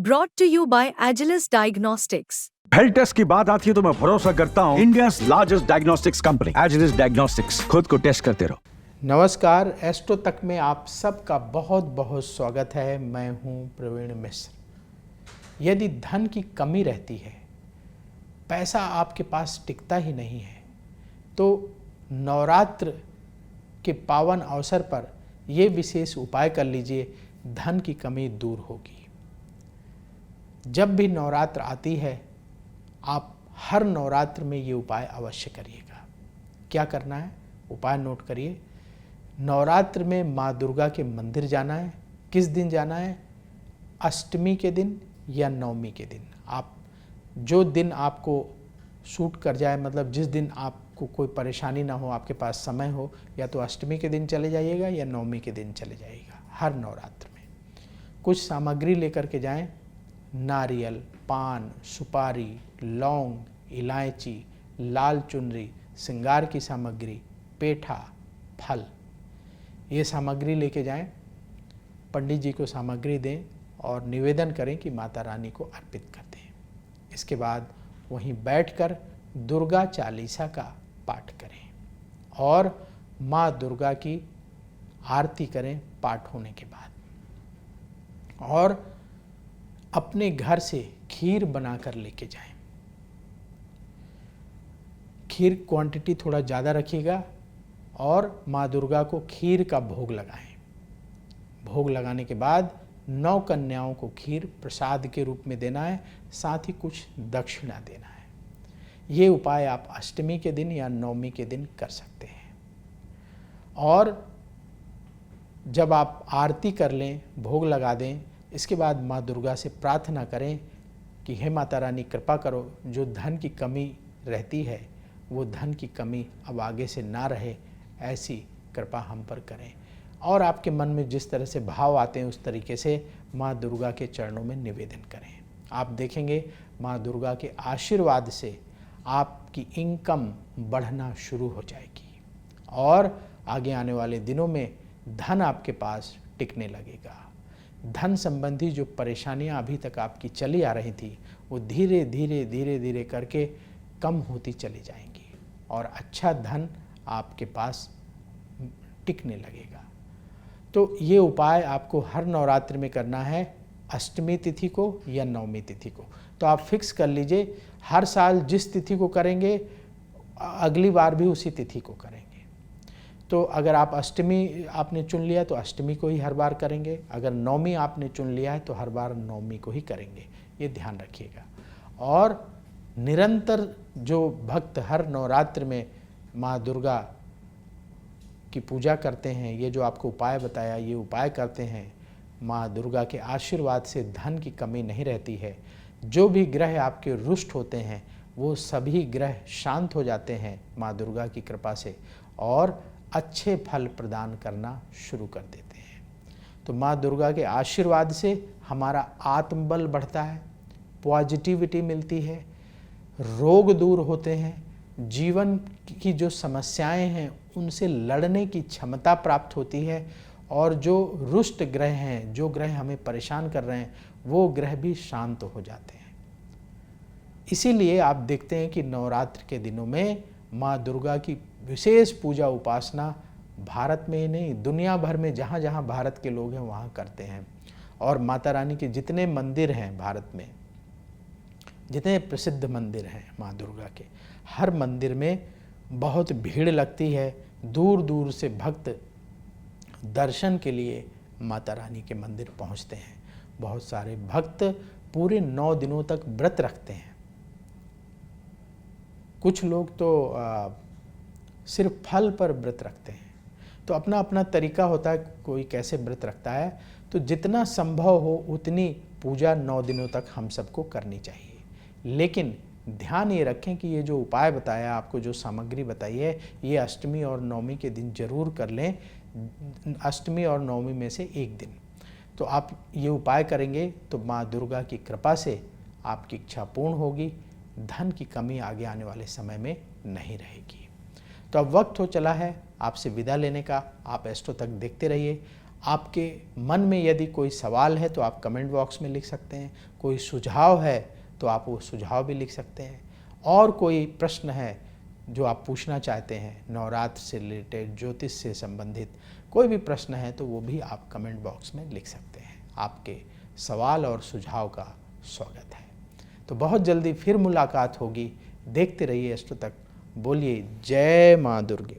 Brought to you by Agilus Diagnostics. Health test की बात आती है तो मैं भरोसा करता हूँ India's largest diagnostics company Agilus Diagnostics. खुद को टेस्ट करते रहो। नमस्कार, एस्ट्रो तक में आप सबका बहुत बहुत स्वागत है। मैं हूं प्रवीण मिश्र। यदि धन की कमी रहती है, पैसा आपके पास टिकता ही नहीं है, तो नवरात्र के पावन अवसर पर ये विशेष उपाय कर लीजिए, धन की कमी दूर होगी। जब भी नवरात्र आती है, आप हर नवरात्र में ये उपाय अवश्य करिएगा। क्या करना है, उपाय नोट करिए। नवरात्र में माँ दुर्गा के मंदिर जाना है। किस दिन जाना है? अष्टमी के दिन या नवमी के दिन। आप जो दिन आपको सूट कर जाए, मतलब जिस दिन आपको कोई परेशानी ना हो, आपके पास समय हो, या तो अष्टमी के दिन चले जाइएगा या नवमी के दिन चले जाइएगा। हर नवरात्र में कुछ सामग्री लेकर के जाएं। नारियल, पान, सुपारी, लौंग, इलायची, लाल चुनरी, श्रृंगार की सामग्री, पेठा, फल, ये सामग्री लेके जाएं। पंडित जी को सामग्री दें और निवेदन करें कि माता रानी को अर्पित कर दें। इसके बाद वहीं बैठकर दुर्गा चालीसा का पाठ करें और माँ दुर्गा की आरती करें पाठ होने के बाद। और अपने घर से खीर बनाकर लेके जाएं। खीर क्वांटिटी थोड़ा ज़्यादा रखिएगा और माँ दुर्गा को खीर का भोग लगाएं। भोग लगाने के बाद 9 कन्याओं को खीर प्रसाद के रूप में देना है, साथ ही कुछ दक्षिणा देना है। ये उपाय आप अष्टमी के दिन या नवमी के दिन कर सकते हैं। और जब आप आरती कर लें, भोग लगा दें, इसके बाद माँ दुर्गा से प्रार्थना करें कि हे माता रानी, कृपा करो, जो धन की कमी रहती है वो धन की कमी अब आगे से ना रहे, ऐसी कृपा हम पर करें। और आपके मन में जिस तरह से भाव आते हैं उस तरीके से माँ दुर्गा के चरणों में निवेदन करें। आप देखेंगे माँ दुर्गा के आशीर्वाद से आपकी इनकम बढ़ना शुरू हो जाएगी और आगे आने वाले दिनों में धन आपके पास टिकने लगेगा। धन संबंधी जो परेशानियां अभी तक आपकी चली आ रही थी, वो धीरे धीरे करके कम होती चली जाएंगी और अच्छा धन आपके पास टिकने लगेगा। तो ये उपाय आपको हर नवरात्र में करना है, अष्टमी तिथि को या नवमी तिथि को। तो आप फिक्स कर लीजिए, हर साल जिस तिथि को करेंगे अगली बार भी उसी तिथि को करेंगे। तो अगर आप अष्टमी आपने चुन लिया तो अष्टमी को ही हर बार करेंगे, अगर नवमी आपने चुन लिया है तो हर बार नवमी को ही करेंगे। ये ध्यान रखिएगा। और निरंतर जो भक्त हर नवरात्र में माँ दुर्गा की पूजा करते हैं, ये जो आपको उपाय बताया, ये उपाय करते हैं, माँ दुर्गा के आशीर्वाद से धन की कमी नहीं रहती है। जो भी ग्रह आपके रुष्ट होते हैं वो सभी ग्रह शांत हो जाते हैं माँ दुर्गा की कृपा से और अच्छे फल प्रदान करना शुरू कर देते हैं। तो माँ दुर्गा के आशीर्वाद से हमारा आत्मबल बढ़ता है, पॉजिटिविटी मिलती है, रोग दूर होते हैं, जीवन की जो समस्याएं हैं उनसे लड़ने की क्षमता प्राप्त होती है और जो रुष्ट ग्रह हैं, जो ग्रह हमें परेशान कर रहे हैं, वो ग्रह भी शांत हो जाते हैं। इसीलिए आप देखते हैं कि नवरात्र के दिनों में माँ दुर्गा की विशेष पूजा उपासना भारत में ही नहीं, दुनिया भर में जहाँ जहाँ भारत के लोग हैं वहाँ करते हैं। और माता रानी के जितने मंदिर हैं भारत में, जितने प्रसिद्ध मंदिर हैं माँ दुर्गा के, हर मंदिर में बहुत भीड़ लगती है। दूर दूर से भक्त दर्शन के लिए माता रानी के मंदिर पहुँचते हैं। बहुत सारे भक्त पूरे 9 दिनों तक व्रत रखते हैं। कुछ लोग तो सिर्फ फल पर व्रत रखते हैं। तो अपना अपना तरीका होता है, कोई कैसे व्रत रखता है। तो जितना संभव हो उतनी पूजा 9 दिनों तक हम सबको करनी चाहिए। लेकिन ध्यान ये रखें कि ये जो उपाय बताया, आपको जो सामग्री बताई है, ये अष्टमी और नवमी के दिन जरूर कर लें। अष्टमी और नवमी में से एक दिन तो आप ये उपाय करेंगे तो माँ दुर्गा की कृपा से आपकी इच्छा पूर्ण होगी। धन की कमी आगे आने वाले समय में नहीं रहेगी। तो अब वक्त हो चला है आपसे विदा लेने का। आप एस्ट्रो तक देखते रहिए। आपके मन में यदि कोई सवाल है तो आप कमेंट बॉक्स में लिख सकते हैं, कोई सुझाव है तो आप वो सुझाव भी लिख सकते हैं, और कोई प्रश्न है जो आप पूछना चाहते हैं नवरात्र से रिलेटेड, ज्योतिष से संबंधित कोई भी प्रश्न है तो वो भी आप कमेंट बॉक्स में लिख सकते हैं। आपके सवाल और सुझाव का स्वागत है। तो बहुत जल्दी फिर मुलाकात होगी। देखते रहिए एस्ट्रो तक। बोलिए जय माँ दुर्गे।